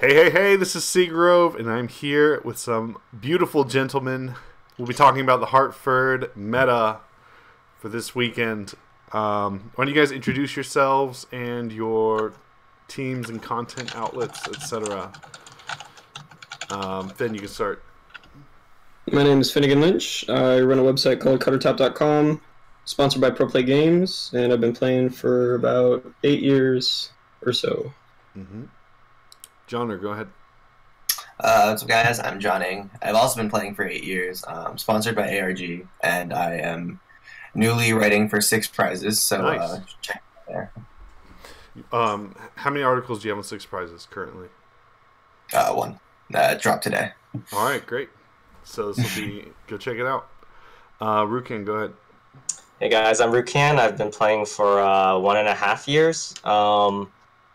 Hey, hey, hey, this is Seagrove, and I'm here with some beautiful gentlemen. We'll be talking about the Hartford Meta for this weekend. Why don't you guys introduce yourselves and your teams and content outlets, etc. Then you can start. My name is Phinn Lynch. I run a website called CutterTop.com, sponsored by ProPlay Games, and I've been playing for about 8 years or so. Mm-hmm. Jon, go ahead. What's up, guys? I'm Jon Eng. I've also been playing for 8 years, sponsored by ARG, and I am newly writing for 6 prizes, so Nice. check it out there. How many articles do you have on Six Prizes currently? One. Dropped today. All right, great. So this will be go check it out. Rukan, go ahead. Hey guys, I'm Rukan. I've been playing for 1.5 years.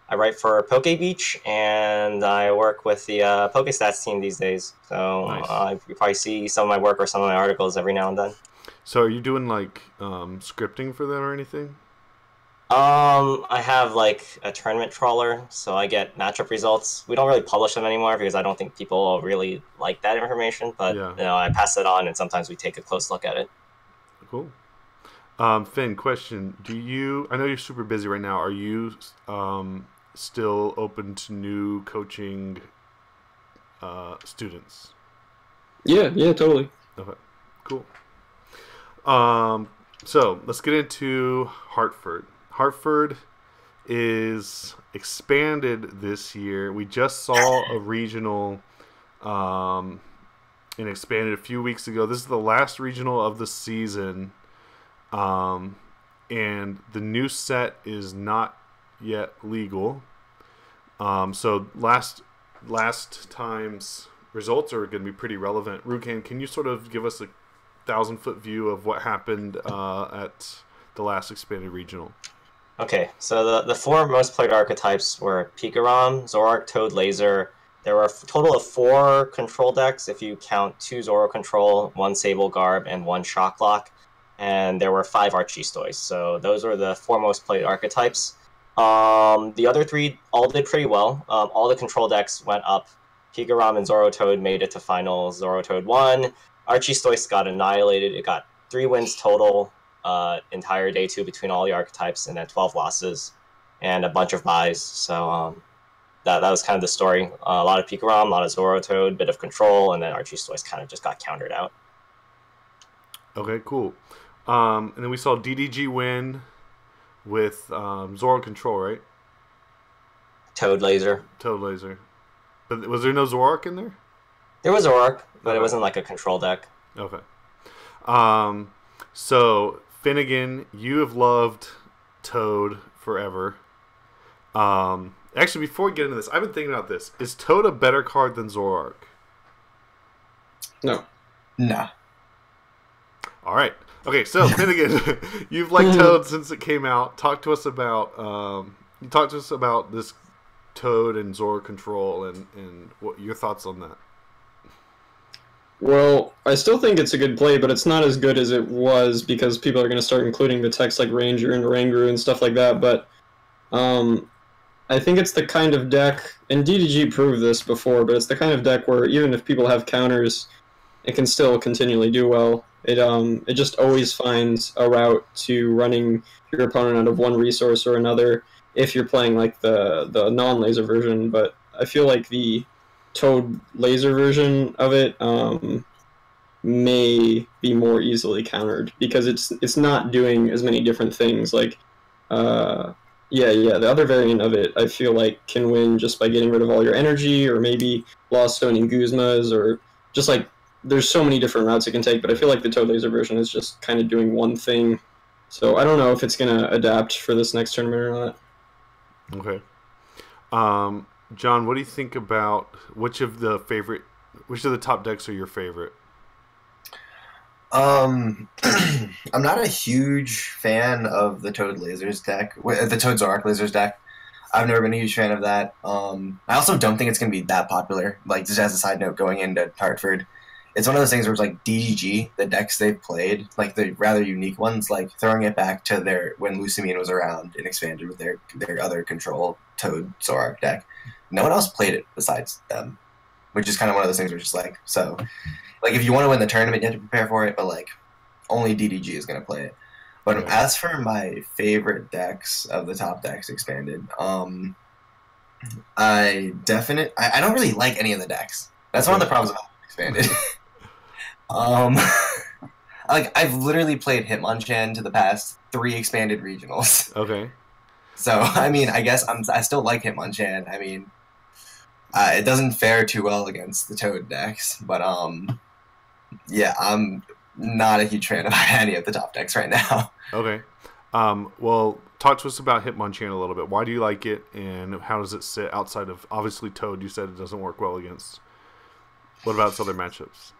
I write for Poke Beach, and I work with the PokeStats team these days. So Nice. you probably see some of my work or some of my articles every now and then. So are you doing like scripting for them or anything? I have like a tournament trawler, so I get matchup results. We don't really publish them anymore because I don't think people really like that information. But Yeah. I pass it on, and sometimes we take a close look at it. Cool. Finn, question: Do you? I know you're super busy right now. Are you still open to new coaching students? Yeah, totally. Okay, cool. So let's get into Hartford. Hartford is expanded this year. We just saw a regional and expanded a few weeks ago. This is the last regional of the season. And the new set is not yet legal. So last time's results are going to be pretty relevant. Rukan, can you sort of give us a 1,000-foot view of what happened at the last expanded regional? Okay, so the four most played archetypes were Pikarom, Zoroark, Toad, Laser. There were a total of 4 control decks if you count 2 Zoro Control, 1 Sable Garb, and 1 Shock Lock. And there were 5 Archistoys. So those were the 4 most played archetypes. The other 3 all did pretty well. All the control decks went up. Pikarom and Zorotoad made it to finals. Zorotoad won. Archistoys got annihilated. It got 3 wins total. Entire day 2 between all the archetypes, and then 12 losses and a bunch of buys. So that was kind of the story. A lot of Pikarom, a lot of Zorotoad, bit of control, and then Archistoys kind of just got countered out. Okay, cool. And then we saw DDG win with Zoro Control, right? Toad, Laser. Toad Laser. But was there no Zoroark in there? There was Zoroark, but Okay. it wasn't like a control deck. Okay. So Finnegan, you have loved Toad forever. Actually, before we get into this, I've been thinking about this. Is Toad a better card than Zoroark? No. Nah. All right. Okay, so Finnegan, you've liked Toad since it came out. Talk to us about this Toad and Zoro Control and what your thoughts on that. Well, I still think it's a good play, but it's not as good as it was because people are going to start including the text like Ranger and Oranguru and stuff like that. But I think it's the kind of deck, and DDG proved this before, but it's the kind of deck where even if people have counters, it can still continually do well. It just always finds a route to running your opponent out of one resource or another if you're playing like the non-laser version. But I feel like the Toad laser version of it may be more easily countered because it's not doing as many different things. Like the other variant of it I feel like can win just by getting rid of all your energy, or maybe Lost Stone and Guzmas, or just like there's so many different routes it can take. But I feel like the Toad laser version is just kind of doing one thing. So I don't know if it's gonna adapt for this next tournament or not. Okay. Jon, what do you think about which of the top decks are your favorite? I'm not a huge fan of the Toad Lasers deck, the Toad Zoroark Lasers deck. I've never been a huge fan of that. I also don't think it's going to be that popular. Like, just as a side note, going into Hartford, it's one of those things where it's like DDG, the decks they've played, like the rather unique ones, like throwing it back to their when Lucamine was around and expanded with their other control Toad Zoroark deck. no one else played it besides them, which is kind of one of those things where it's just like, so, like, if you want to win the tournament, you have to prepare for it, but, like, only DDG is going to play it. But Right. as for my favorite decks of the top decks expanded, I don't really like any of the decks. That's one of the problems about expanded. Like, I've literally played Hitmonchan to the past 3 expanded regionals. Okay. So, I mean, I guess I still like Hitmonchan. I mean, it doesn't fare too well against the Toad decks, but yeah, I'm not a huge fan of any of the top decks right now. Okay. Well, talk to us about Hitmonchan a little bit. Why do you like it, and how does it sit outside of, obviously, Toad? You said it doesn't work well against. What about its other matchups?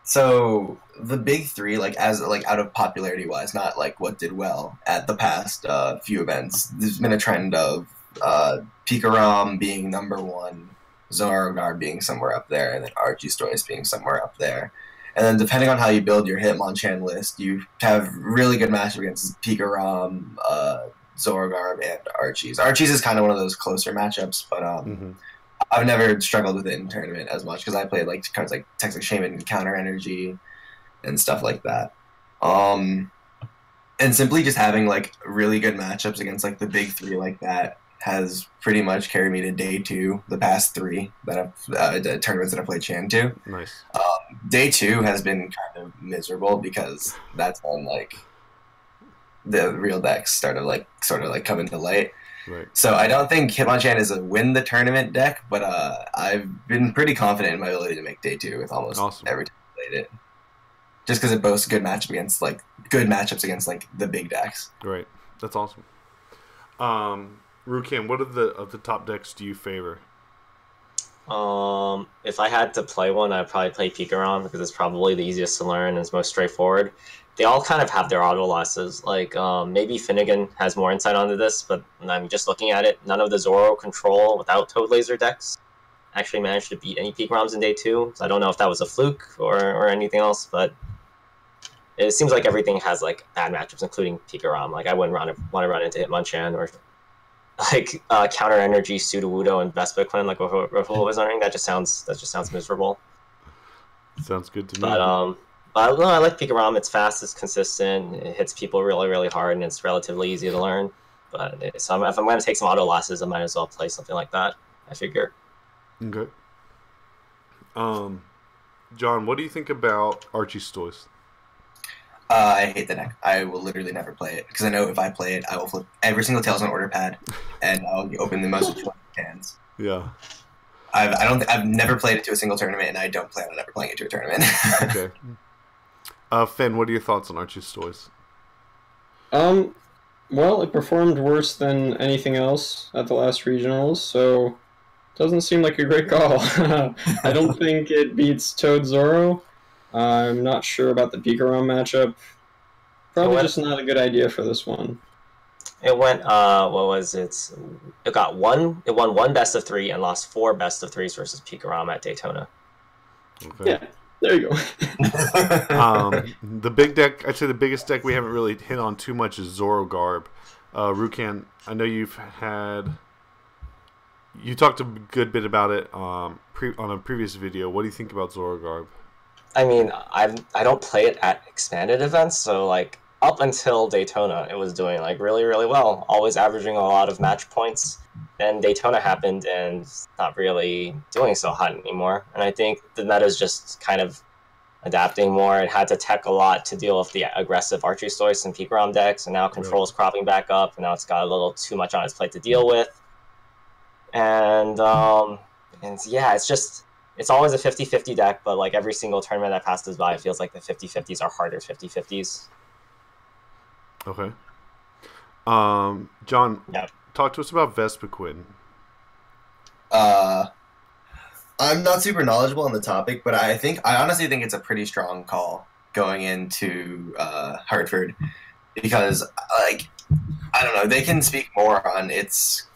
So the big 3, like as like out of popularity wise, not like what did well at the past few events. There's been a trend of Pikarom being number 1, Zoroark being somewhere up there, and then Archestoys being somewhere up there. And then depending on how you build your Hitmonchan list, you have really good matchups against Pikarom, Zoroark, and Archees. Archees is kind of one of those closer matchups, but I've never struggled with it in tournament as much because I played like cards like Toxic Shaman, Counter Energy, and stuff like that. And simply just having like really good matchups against like the big 3 like that has pretty much carried me to day 2. The past 3 that I've the tournaments that I played Chan to. Nice. Day 2 has been kind of miserable because that's when like the real decks started like sort of like coming to light. Right. So I don't think Hitmonchan is a win the tournament deck, but I've been pretty confident in my ability to make day 2 with almost every time I played it. Just because it boasts good matchups against like the big decks. Right. That's awesome. Rukan, what of the top decks do you favor? If I had to play one, I'd probably play Pikarom because it's probably the easiest to learn and it's most straightforward. They all kind of have their auto losses. Like, maybe Finnegan has more insight onto this, but I'm just looking at it. None of the Zoro control without Toad Laser decks actually managed to beat any Pikaroms in day 2. So I don't know if that was a fluke or anything else, but it seems like everything has like bad matchups, including Pikarom. Like, I wouldn't want to run into Hitmonchan or like Counter Energy, Sudowoodo, and Vespiquen, like Rahul was learning. That just sounds miserable. Sounds good to me. But I like Pikarom. It's fast, it's consistent, it hits people really, really hard, and it's relatively easy to learn. But if I'm going to take some auto losses, I might as well play something like that, I figure. Okay. John, what do you think about Archestoys? I hate the deck. I will literally never play it because I know if I play it, I will flip every single tails on order pad, and I'll open the most cans. Yeah. I've never played it to a single tournament, and I don't plan on ever playing it to a tournament. Okay. Finn, what are your thoughts on Archestoys? Well, it performed worse than anything else at the last regionals, so doesn't seem like a great call. I don't think it beats Toad Zoro. I'm not sure about the Pikarom matchup. Probably just not a good idea for this one. It went, what was it? It won 1 best of 3 and lost 4 best of 3s versus Pikarom at Daytona. Okay. Yeah, there you go. The big deck, I'd say the biggest deck we haven't really hit on too much is Zoroark. Rukan, I know you talked a good bit about it on a previous video. What do you think about Zoroark? I mean, I don't play it at expanded events, so like up until Daytona, it was doing like really, really well, always averaging a lot of match points. Then Daytona happened, and it's not really doing so hot anymore. And I think the meta is just kind of adapting more. It had to tech a lot to deal with the aggressive Archestoys and Pikarom decks, and now Control is cropping back up, and now it's got a little too much on its plate to deal with. And yeah, it's always a 50-50 deck, but like every single tournament that passes by, it feels like the 50-50s are harder 50-50s. Okay. John, yeah. Talk to us about Vespiquen. I'm not super knowledgeable on the topic, but I honestly think it's a pretty strong call going into Hartford because, like, I don't know, they can speak more on its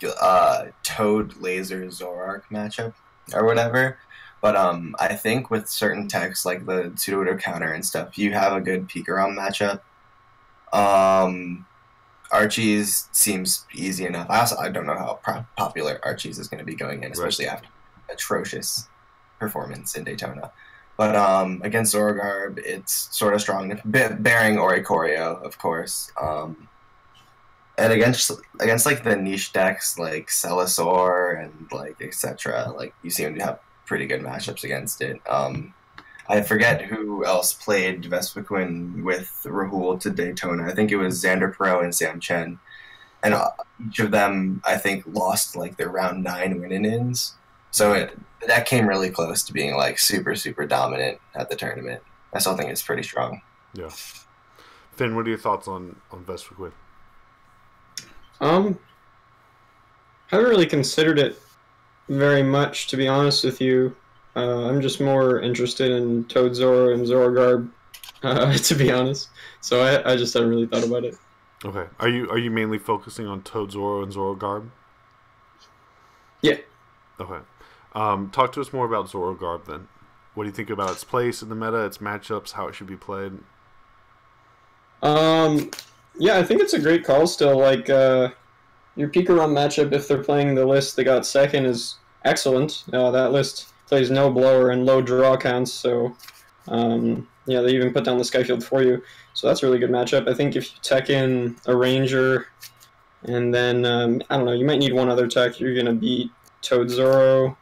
Toad Laser Zoroark matchup or whatever. But I think with certain techs like the Sudowoodo counter and stuff, you have a good Pikarom matchup. Archie's seems easy enough. I don't know how popular Archie's is going to be going in, especially after atrocious performance in Daytona. But against Zorogarb, it's sort of strong, bearing Oricorio, of course. And against like the niche decks like Celasaur and like etc., like you seem to have pretty good matchups against it. I forget who else played Vespiquen with Rahul to Daytona. I think it was Xander Pro and Sam Chen. And each of them, I think, lost like their round 9 win-ins. So that came really close to being like super, super dominant at the tournament. I still think it's pretty strong. Yeah. Finn, what are your thoughts on Vespiquen? Haven't really considered it very much, to be honest with you. I'm just more interested in Toad Zoro and Zorogarb, to be honest. So I just haven't really thought about it. Okay. Are you mainly focusing on Toad Zoro and Zorogarb? Yeah. Okay. Talk to us more about Zorogarb then. What do you think about its place in the meta, its matchups, how it should be played? Yeah, I think it's a great call still. Like, your Pikarom matchup, if they're playing the list they got second, is excellent. That list plays no blower and low draw counts, so yeah, they even put down the Skyfield for you. So that's a really good matchup. I think if you tech in a Ranger, and then, I don't know, you might need one other tech, you're going to beat Toad Zoro.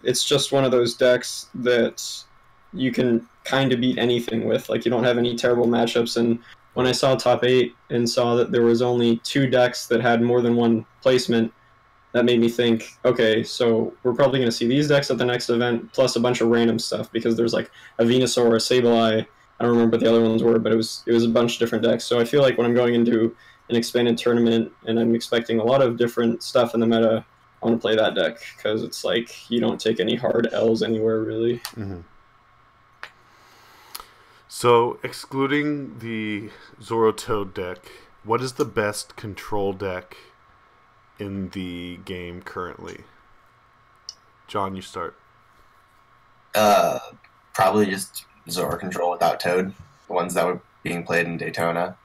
It's just one of those decks that you can kind of beat anything with. Like, you don't have any terrible matchups, and when I saw top 8 and saw that there was only 2 decks that had more than one placement, that made me think, okay, so we're probably going to see these decks at the next event, plus a bunch of random stuff, because there's like a Venusaur, a Sableye, I don't remember what the other ones were, but it was a bunch of different decks. So I feel like when I'm going into an expanded tournament and I'm expecting a lot of different stuff in the meta, I want to play that deck, because it's like you don't take any hard L's anywhere, really. Mm-hmm. So, excluding the Zorotoad deck, what is the best control deck in the game currently? John, you start. Probably just Zoro Control without Toad. The ones that were being played in Daytona.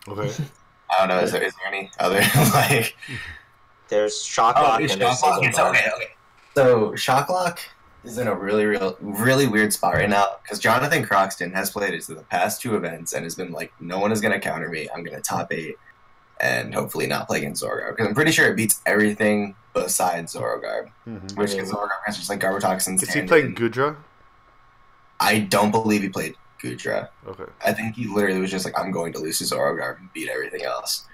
Okay. I don't know, is there any other, like... There's Shocklock and there's Sableye. Okay. So, Shocklock is in a really weird spot right now, because Jonathan Croxton has played it to the past 2 events and has been like, no one is going to counter me, I'm going to top 8, and hopefully not play against Zorogarb, because I'm pretty sure it beats everything besides Zorogarb, which is Zorogarb has just like Garbotoxin. Is he playing Gudra? I don't believe he played Gudra. Okay. I think he literally was just like, I'm going to lose to Zorogarb and beat everything else.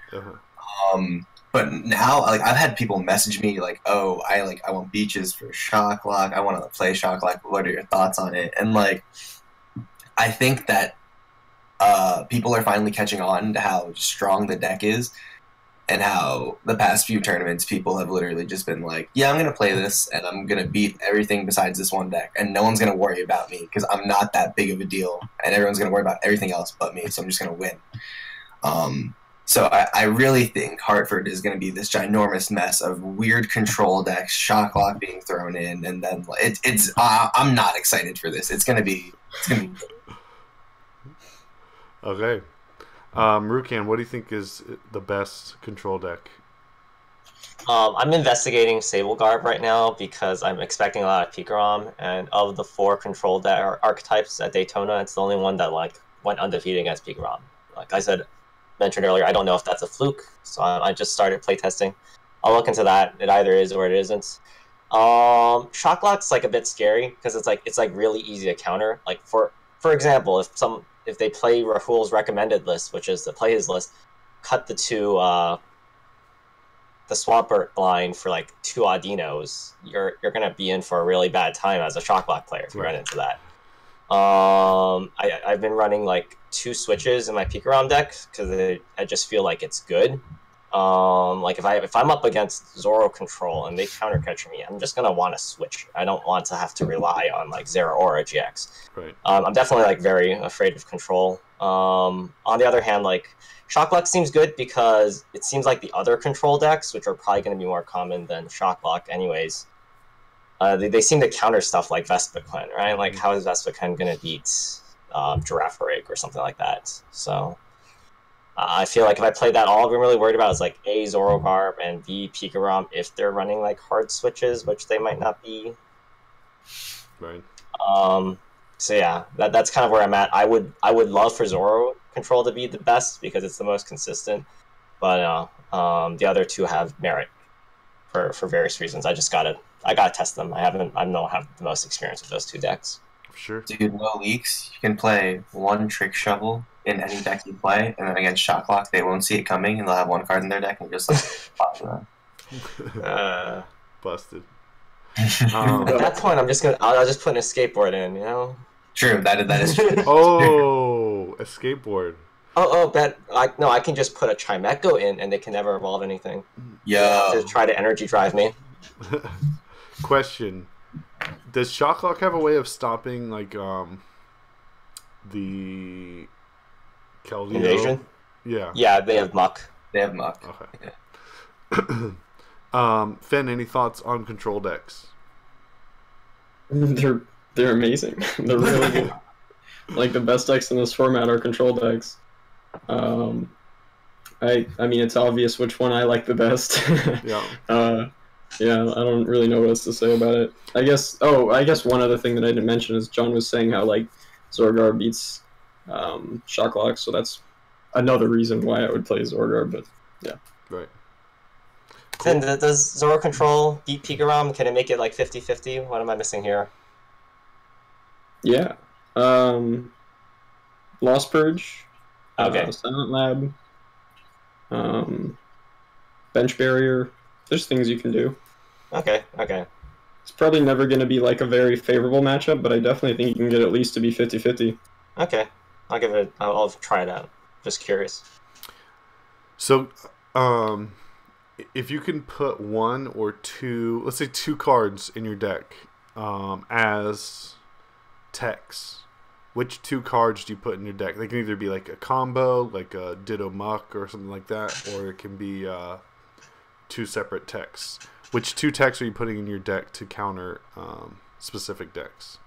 But now, like, I've had people message me like, "Oh, I want Beaches for Shocklock. I want to play Shocklock. What are your thoughts on it?" And like, I think that people are finally catching on to how strong the deck is, and how the past few tournaments people have literally just been like, "Yeah, I'm gonna play this, and I'm gonna beat everything besides this one deck, and no one's gonna worry about me because I'm not that big of a deal, and everyone's gonna worry about everything else but me. So I'm just gonna win." So I really think Hartford is going to be this ginormous mess of weird control decks, Shocklock being thrown in, and then I'm not excited for this. It's going to be Okay. Rukan, what do you think is the best control deck? I'm investigating Sableye right now because I'm expecting a lot of Pikarom, and of the 4 control deck archetypes at Daytona, it's the only one that like went undefeated against Pikarom. Like I mentioned earlier, I don't know if that's a fluke, so I just started playtesting. I'll look into that. It either is or it isn't. Shocklock's like a bit scary because it's like really easy to counter. Like for example, if they play Rahul's recommended list, which is to play his list, cut the 2 the Swampert line for like 2 Audinos, you're gonna be in for a really bad time as a Shocklock player if you run into that. I've been running like 2 switches in my Pikarom deck because I just feel like it's good. Like if I'm up against Zoro Control and they counter catch me, I'm just gonna want to switch. I don't want to have to rely on like Zeraora GX. Right. I'm definitely like very afraid of Control. On the other hand, like Shocklock seems good because it seems like the other control decks, which are probably going to be more common than Shocklock anyways, they seem to counter stuff like Vespiquen, right? Like, how is Vespiquen going to beat Giraffe Rig or something like that? So, I feel like if I played that, all I'm really worried about is like A, Zorogarb, and B, Pikarom, if they're running like hard switches, which they might not be. Right. So yeah, that's kind of where I'm at. I would love for Zoro control to be the best because it's the most consistent, but the other two have merit for various reasons. I gotta test them. I don't have the most experience with those two decks. Sure. Dude, no leaks. You can play one Trick Shovel in any deck you play, and then against Shot Clock, they won't see it coming, and they'll have one card in their deck and just like pop it on. Busted. At that point, I'll just put a skateboard in, you know. True, that is true. Oh, a skateboard. I can just put a Chimecho in, and they can never evolve anything. Yeah. To try to energy drive me. Question: does Shocklock have a way of stopping like the Keldeo invasion? Yeah. Yeah, they have Muck. They have Muck. Okay. Yeah. Finn, any thoughts on control decks? They're amazing. They're really good. Like the best decks in this format are control decks. I mean it's obvious which one I like the best. Yeah. Yeah, I don't really know what else to say about it. I guess one other thing that I didn't mention is John was saying how like Zorogarb beats Shocklock, so that's another reason why I would play Zorogarb, but yeah. Right. Cool. Then does Zoro control beat Pikarom? Can it make it like 50-50? What am I missing here? Yeah. Lost Purge. Okay. Silent Lab. Bench Barrier. There's things you can do. Okay. It's probably never going to be like a very favorable matchup, but I definitely think you can get at least to be 50-50. Okay. I'll try it out. Just curious. So, if you can put one or two, let's say two cards in your deck as techs, which two cards do you put in your deck? They can either be like a combo, like a Ditto Muck or something like that, or it can be two separate techs. Which two techs are you putting in your deck to counter specific decks?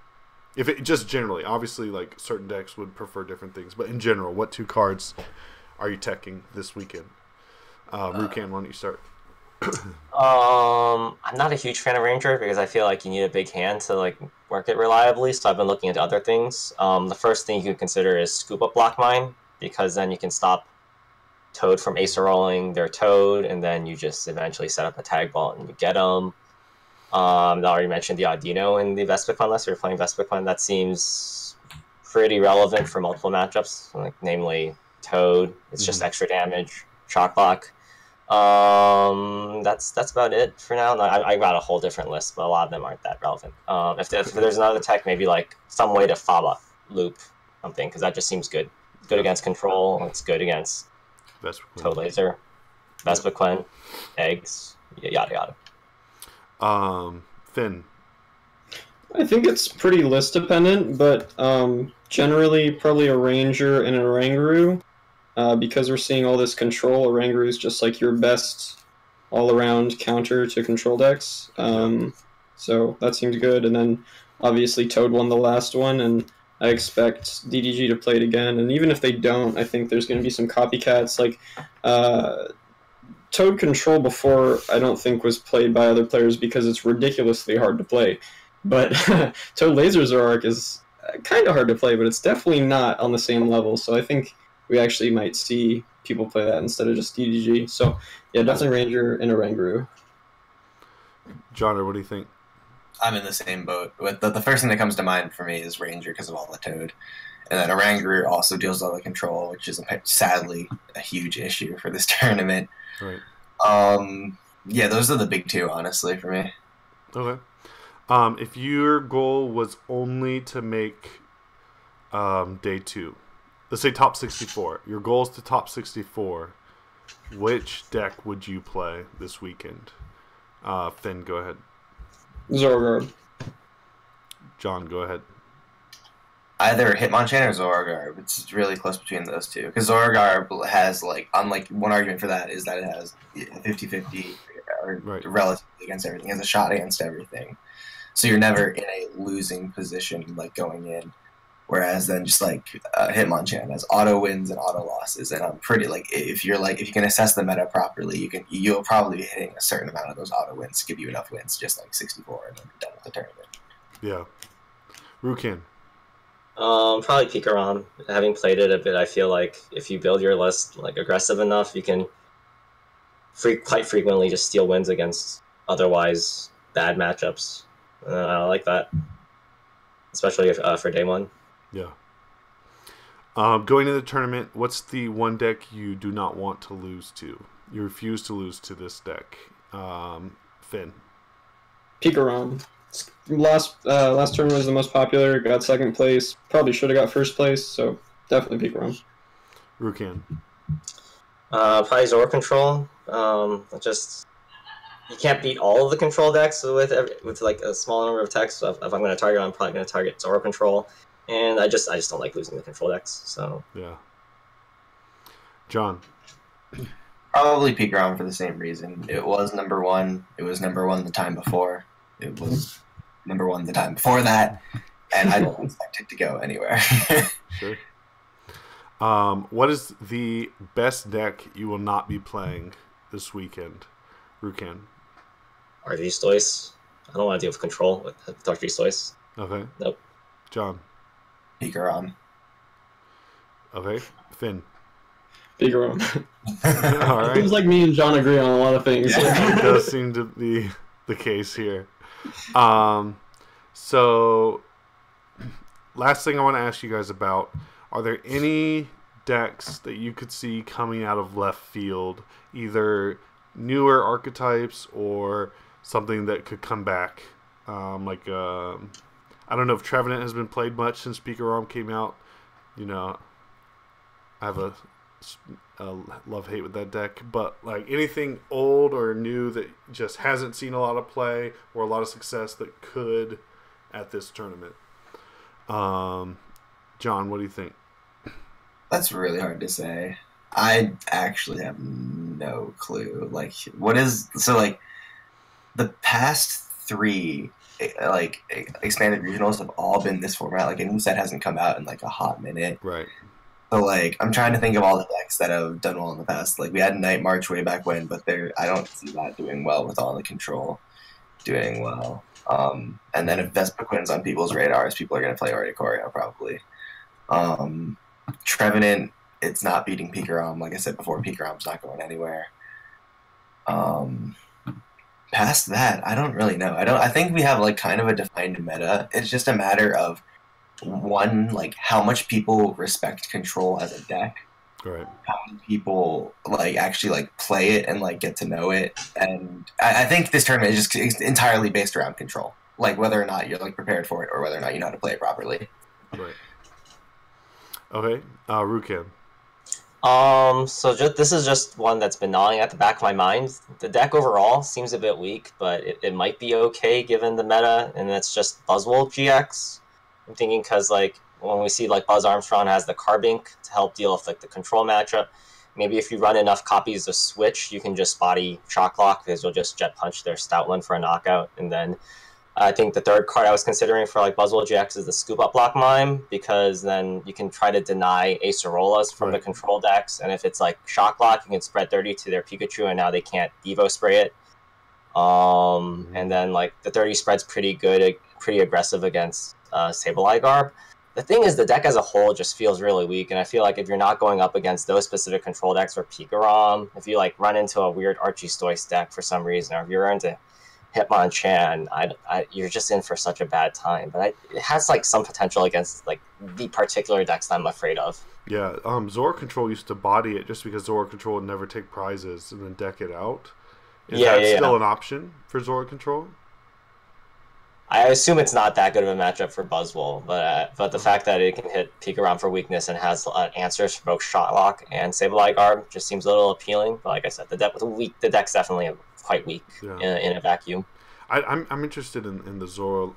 If it just generally, obviously, like certain decks would prefer different things, but in general, what two cards are you teching this weekend? Rukan, why don't you start? I'm not a huge fan of Ranger because I feel like you need a big hand to like work it reliably. So I've been looking into other things. The first thing you could consider is Scoop Up Block Mine, because then you can stop Toad from ace rolling their Toad, and then you just eventually set up a tag ball and you get them. I already mentioned the Audino in the Vespiquen, unless you're playing Vespiquen. That seems pretty relevant for multiple matchups, like namely Toad. It's just extra damage, Shock Block. That's about it for now. I got a whole different list, but a lot of them aren't that relevant. If there's another tech, maybe like some way to Faba loop something, because that just seems good. It's good against control. It's good against Toad Laser, Vespiquen, eggs, yada yada. Finn. I think it's pretty list dependent, but generally probably a Ranger and a Oranguru. Because we're seeing all this control, Oranguru is just like your best all-around counter to control decks. So that seems good. And then obviously Toad won the last one, and I expect DDG to play it again. And even if they don't, I think there's going to be some copycats. Like Toad control before, I don't think was played by other players because it's ridiculously hard to play. But Toad Laser Zoroark is kind of hard to play, but it's definitely not on the same level. So I think we actually might see people play that instead of just DDG. So, yeah, definitely Ranger and Oranguru. John, what do you think? I'm in the same boat. The first thing that comes to mind for me is Ranger because of all the Toad. And then Oranguru also deals with all the control, which is sadly a huge issue for this tournament. Right. Yeah, those are the big two, honestly, for me. Okay. If your goal was only to make day two, let's say top 64. Your goal is to top 64. Which deck would you play this weekend? Finn, go ahead. Zoroark. John, go ahead. Either Hitmonchan or Zoroark. It's really close between those two. Because Zoroark has, unlike one argument for that is that it has 50-50 relatively against everything. It has a shot against everything. So you're never in a losing position, going in. Whereas then just like Hitmonchan has auto wins and auto losses, and I'm pretty like if you can assess the meta properly, you'll probably be hitting a certain amount of those auto wins to give you enough wins, just like 64, and then be done with the tournament. Yeah, Rukan. Probably Pikarom. Having played it a bit, I feel like if you build your list like aggressive enough, you can quite frequently just steal wins against otherwise bad matchups. I like that, especially for day one. Yeah. Going to the tournament, what's the one deck you do not want to lose to? You refuse to lose to this deck. Finn. Pikarom. Last tournament was the most popular. Got second place. Probably should have got first place. So definitely Pikarom. Rukan. Probably Zora Control. Just you can't beat all of the control decks with like a small number of techs. So if I'm going to target, I'm probably going to target Zora Control. And I just don't like losing the control decks. So yeah. John. Probably Pikarom for the same reason. It was number one. It was number one the time before. It was number one the time before that, and I don't expect it to go anywhere. Sure. What is the best deck you will not be playing this weekend, Rukan? Arceus. I don't want to deal with control with Arceus. Okay. Nope. John. Pikarom. Okay. Finn. Pikarom. All right. Seems like me and John agree on a lot of things. It does seem to be the case here. So last thing I want to ask you guys about, are there any decks that you could see coming out of left field, either newer archetypes or something that could come back? I don't know if Trevenant has been played much since Pikarom came out. You know, I have a love-hate with that deck, but like anything old or new that just hasn't seen a lot of play or a lot of success that could at this tournament. John, what do you think? That's really hard to say. I actually have no clue. Like, what is like the past three like expanded regionals have all been this format. Like a new set hasn't come out in like a hot minute. Right. So like I'm trying to think of all the decks that have done well in the past. Like we had Night March way back when, but I don't see that doing well with all the control doing well. And then if Vespiquen's on people's radars, people are going to play Oricorio probably. Trevenant, it's not beating Pikarom. Like I said before, Pikarom's not going anywhere. Past that, I don't really know. I think we have like kind of a defined meta. It's just a matter of one, like how much people respect control as a deck. Right. How many people like actually like play it and like get to know it. And I think this tournament is just entirely based around control. Like whether or not you're like prepared for it or whether or not you know how to play it properly. Right. Okay. Rukan. So this is just one that's been gnawing at the back of my mind. The deck overall seems a bit weak, but it might be okay given the meta, and that's just Buzzwole GX. I'm thinking because like when we see like Buzz Armstrong has the Carbink to help deal with like the control matchup, maybe if you run enough copies of Switch, you can just body Shock Lock because you'll just Jet Punch their Stoutland for a knockout, and then I think the third card I was considering for like Buzzwole GX is the Scoop Up Block Mime, because then you can try to deny Acerolas from the control decks, and if it's like Shock Lock, you can spread 30 to their Pikachu, and now they can't Evo spray it. And then like the 30 spread's pretty good, pretty aggressive against Sableye Garb. The thing is, the deck as a whole just feels really weak, and I feel like if you're not going up against those specific control decks for Pikarom, if you like run into a weird Arceus deck for some reason, or if you're into Hitmonchan, you're just in for such a bad time. But it has like some potential against like the particular decks I'm afraid of. Yeah, Zora Control used to body it just because Zora Control would never take prizes and then deck it out. Is that still an option for Zora Control? I assume it's not that good of a matchup for Buzzwole, but the fact that it can hit Pikarom for weakness and has answers for both Shotlock and Sableye Garb just seems a little appealing. But like I said, the deck's definitely quite weak in a vacuum. I'm interested in the Zora.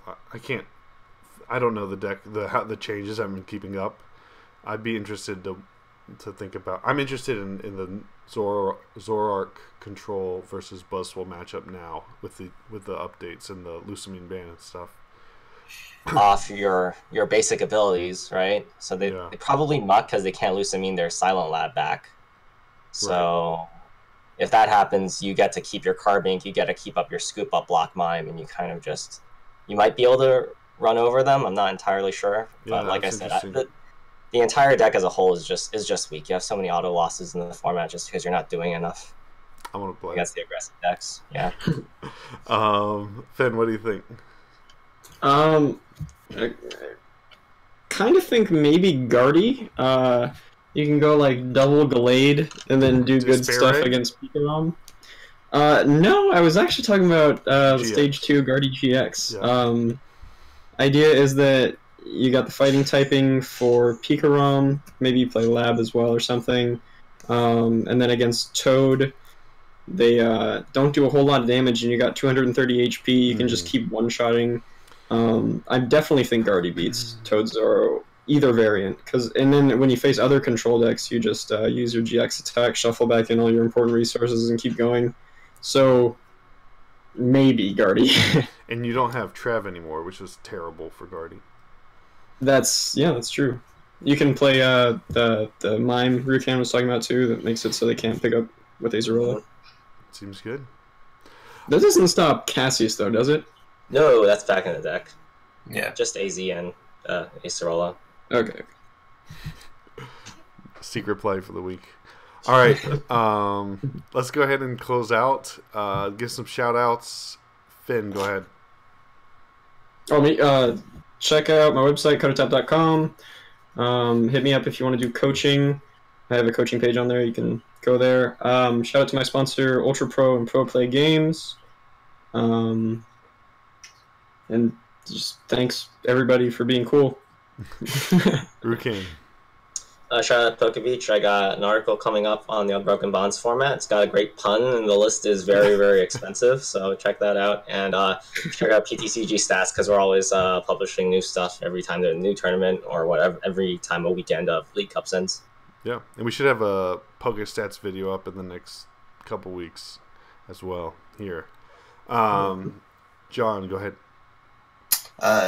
I don't know the deck, the changes. I haven't been keeping up. I'd be interested to think about. I'm interested in the Zoroark control versus Buzzwole matchup now with the updates and the Lusamine ban and stuff. off your basic abilities, right? So they probably muck because they can't Lusamine their Silent Lab back. So if that happens, you get to keep your Carbink, you get to keep up your Scoop Up Block Mime, and you kind of just... You might be able to run over them, I'm not entirely sure. But like I said, the entire deck as a whole is just weak. You have so many auto losses in the format just because you're not doing enough. I want to play against the aggressive decks. Yeah. Phinn, what do you think? I kind of think maybe Guardy. You can go like double Glade and then do good stuff against Pikarom. No, I was actually talking about Stage 2 Guardy GX. Yeah. Idea is that you got the fighting typing for Pikarom. Maybe you play Lab as well or something. And then against Toad, they don't do a whole lot of damage, and you got 230 HP. You can just keep one-shotting. I definitely think Guardy beats Toad Zoro, either variant. And then when you face other control decks, you just use your GX attack, shuffle back in all your important resources, and keep going. So, maybe Guardy. And you don't have Trev anymore, which is terrible for Guardy. That's true. You can play the Mime Rukan was talking about too, that makes it so they can't pick up with Acerola. Seems good. That doesn't stop Cassius though, does it? No, that's back in the deck. Yeah. Just AZ and Acerola. Okay. Secret play for the week. All right. Let's go ahead and close out. Give some shout outs. Phinn, go ahead. Check out my website, codotap.com. Hit me up if you want to do coaching. I have a coaching page on there. You can go there. Shout out to my sponsor, Ultra Pro and Pro Play Games. And just thanks, everybody, for being cool. Rukan. Shout out to PokeBeach. I got an article coming up on the Unbroken Bonds format. It's got a great pun, and the list is very, very expensive, so check that out. And check out PTCG Stats, because we're always publishing new stuff every time there's a new tournament or whatever, every time a weekend of League Cups ends. Yeah, and we should have a PokeStats video up in the next couple weeks as well here. John, go ahead.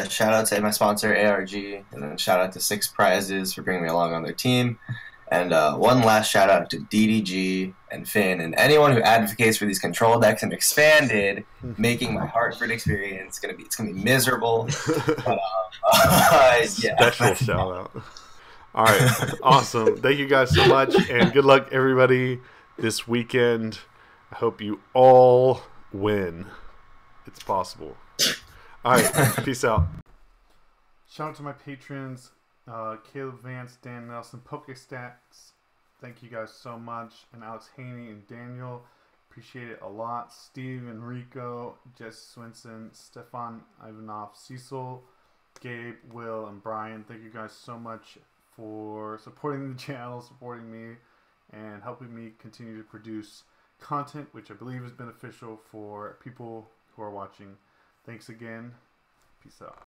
Shout out to my sponsor, ARG, and then shout out to Six Prizes for bringing me along on their team. And one last shout out to DDG and Phinn and anyone who advocates for these control decks and expanded, making my Hartford experience it's gonna be miserable. But, Special shout out. All right, awesome. Thank you guys so much, and good luck everybody this weekend. I hope you all win. It's possible. All right, peace out. Shout out to my patrons, Caleb Vance, Dan Nelson, PokeStats. Thank you guys so much. And Alex Haney and Daniel. Appreciate it a lot. Steve, Enrico, Jess Swinson, Stefan Ivanov, Cecil, Gabe, Will, and Brian. Thank you guys so much for supporting the channel, supporting me, and helping me continue to produce content, which I believe is beneficial for people who are watching. Thanks again. Peace out.